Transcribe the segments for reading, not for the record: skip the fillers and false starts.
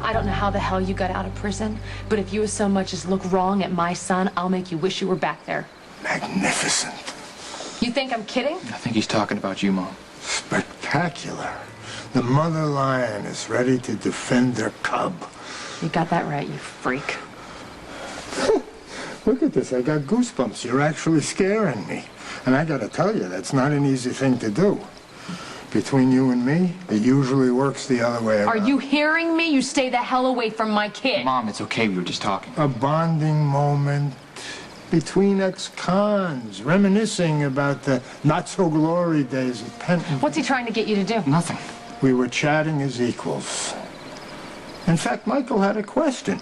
I don't know how the hell you got out of prison, but if you as so much as look wrong at my son, I'll make you wish you were back there. Magnificent. You think I'm kidding? I think he's talking about you, Mom. Spectacular. The mother lion is ready to defend their cub. You got that right, you freak. Look at this. I got goosebumps. You're actually scaring me. And I gotta tell you, that's not an easy thing to do. Between you and me, it usually works the other way around. Are you hearing me? You stay the hell away from my kid. Mom, it's okay. We were just talking. A bonding moment between ex-cons, reminiscing about the not-so-glory days of Penton. What's he trying to get you to do? Nothing. We were chatting as equals. In fact, Michael had a question.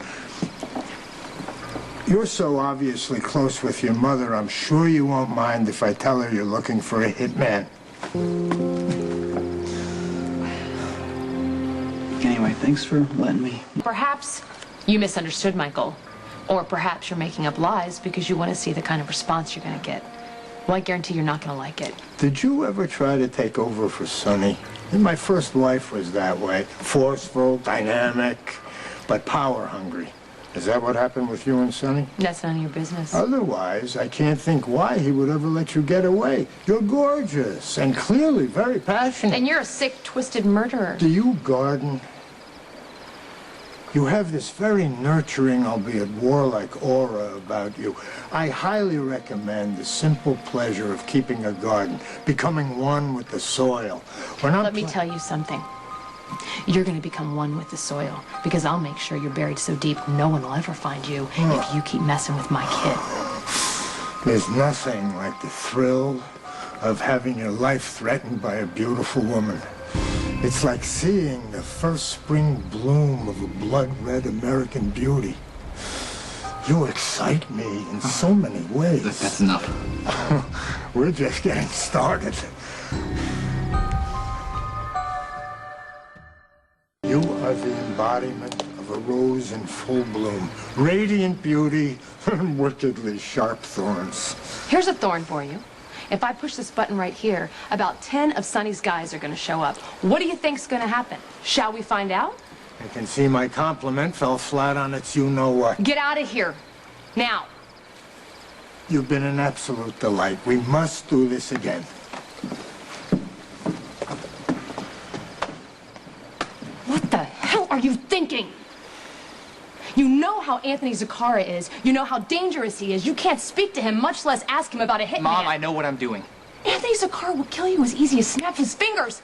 You're so obviously close with your mother, I'm sure you won't mind if I tell her you're looking for a hitman. Anyway, thanks for letting me. Perhaps you misunderstood Michael. Or perhaps you're making up lies because you want to see the kind of response you're going to get. Well, I guarantee you're not going to like it. Did you ever try to take over for Sonny? My first wife was that way. Forceful, dynamic, but power-hungry. Is that what happened with you and Sonny? That's none of your business. Otherwise, I can't think why he would ever let you get away. You're gorgeous and clearly very passionate. And you're a sick, twisted murderer. Do you garden? You have this very nurturing, albeit warlike aura about you. I highly recommend the simple pleasure of keeping a garden, becoming one with the soil. Let me tell you something. You're going to become one with the soil, because I'll make sure you're buried so deep no one will ever find you if you keep messing with my kid. There's nothing like the thrill of having your life threatened by a beautiful woman. It's like seeing the first spring bloom of a blood-red American beauty. You excite me in so many ways. That's enough. We're just getting started. You are the embodiment of a rose in full bloom. Radiant beauty and wickedly sharp thorns. Here's a thorn for you. If I push this button right here, about 10 of Sonny's guys are going to show up. What do you think's going to happen? Shall we find out? I can see my compliment fell flat on its you-know-what. Get out of here. Now. You've been an absolute delight. We must do this again. What the hell are you thinking? You know how Anthony Zacchara is. You know how dangerous he is. You can't speak to him, much less ask him about a hitman. Mom, I know what I'm doing. Anthony Zacchara will kill you as easy as snap his fingers.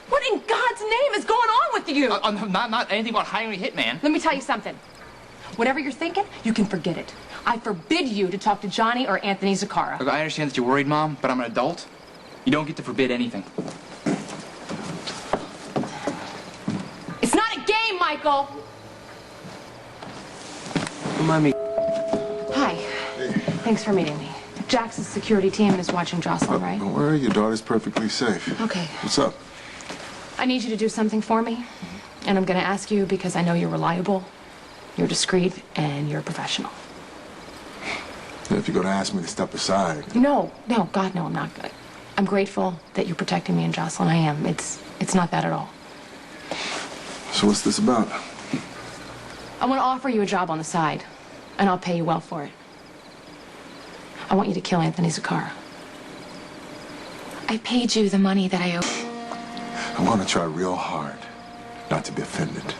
What in God's name is going on with you? Not anything about hiring a hitman. Let me tell you something. Whatever you're thinking, you can forget it. I forbid you to talk to Johnny or Anthony Zacchara. Look, I understand that you're worried, Mom, but I'm an adult. You don't get to forbid anything. It's not a game, Michael! Mommy. Hi. Hey. Thanks for meeting me. Jax's security team is watching Jocelyn, right? Don't worry, your daughter's perfectly safe. Okay. What's up? I need you to do something for me. And I'm going to ask you because I know you're reliable, you're discreet, and you're professional. If you're going to ask me to step aside. No, God, no, I'm not. I'm grateful that you're protecting me and Jocelyn. I am. It's not that at all. So what's this about? I want to offer you a job on the side, and I'll pay you well for it. I want you to kill Anthony Zacchara. I paid you the money that I owe. I'm going to try real hard not to be offended.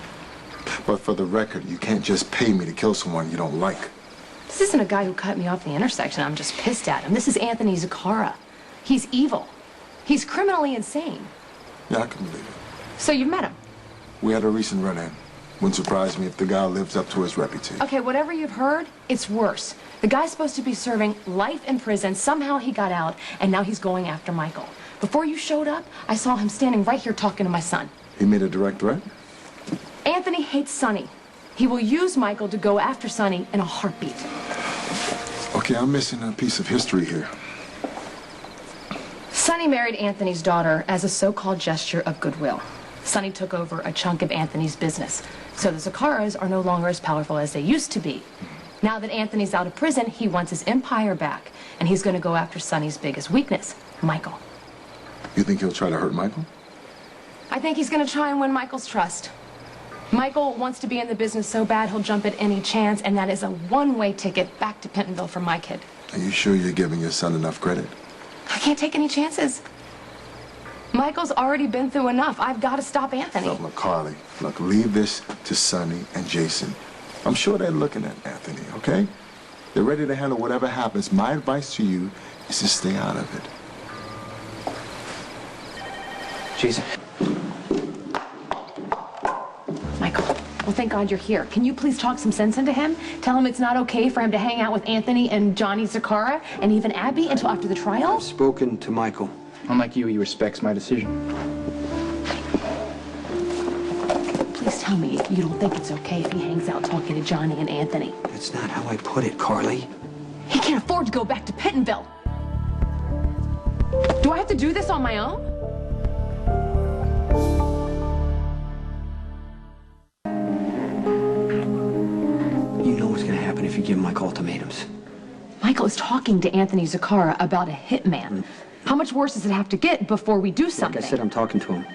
But for the record, you can't just pay me to kill someone you don't like. This isn't a guy who cut me off the intersection. I'm just pissed at him. This is Anthony Zacchara. He's evil. He's criminally insane. Yeah, I can believe it. So you've met him? We had a recent run-in. Wouldn't surprise me if the guy lives up to his reputation. Okay, whatever you've heard, it's worse. The guy's supposed to be serving life in prison. Somehow he got out, and now he's going after Michael. Before you showed up, I saw him standing right here talking to my son. He made a direct threat? Anthony hates Sonny. He will use Michael to go after Sonny in a heartbeat. Okay, I'm missing a piece of history here. Sonny married Anthony's daughter as a so-called gesture of goodwill. Sonny took over a chunk of Anthony's business. So the Zaccharas are no longer as powerful as they used to be. Now that Anthony's out of prison, he wants his empire back. And he's going to go after Sonny's biggest weakness, Michael. You think he'll try to hurt Michael? I think he's going to try and win Michael's trust. Michael wants to be in the business so bad he'll jump at any chance, and that is a one-way ticket back to Pentonville for my kid. Are you sure you're giving your son enough credit? I can't take any chances. Michael's already been through enough. I've got to stop Anthony. Look, Carly, look, leave this to Sonny and Jason. I'm sure they're looking at Anthony, okay? They're ready to handle whatever happens. My advice to you is to stay out of it. Jason. Michael, well, thank God you're here. Can you please talk some sense into him? Tell him it's not okay for him to hang out with Anthony and Johnny Zakara and even Abby until after the trial? I've spoken to Michael. Unlike you, he respects my decision. Please tell me you don't think it's okay if he hangs out talking to Johnny and Anthony. That's not how I put it, Carly. He can't afford to go back to Pentonville. Do I have to do this on my own? You know what's gonna happen if you give Mike ultimatums. Michael is talking to Anthony Zakara about a hitman. How much worse does it have to get before we do something? Like I said, I'm talking to him.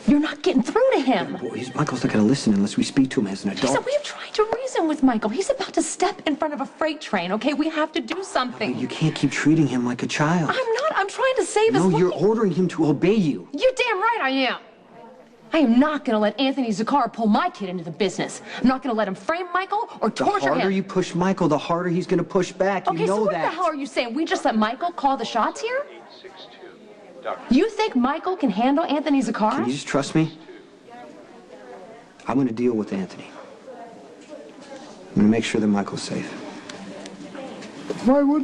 You're not getting through to him. Boy, Michael's not gonna listen unless we speak to him as an adult. Lisa, we have tried to reason with Michael. He's about to step in front of a freight train, okay? We have to do something. You can't keep treating him like a child. I'm not. I'm trying to save his No, life. you're ordering him to obey you. You're damn right I am. I am not going to let Anthony Zakara pull my kid into the business. I'm not going to let him frame Michael or The torture harder him. you push Michael, the harder he's gonna push back. Okay, You know so what that. the hell are you saying? We just let Michael call the shots here? You think Michael can handle Anthony Zakara? Can you just trust me? I'm gonna deal with Anthony. I'm gonna make sure that Michael's safe. Why would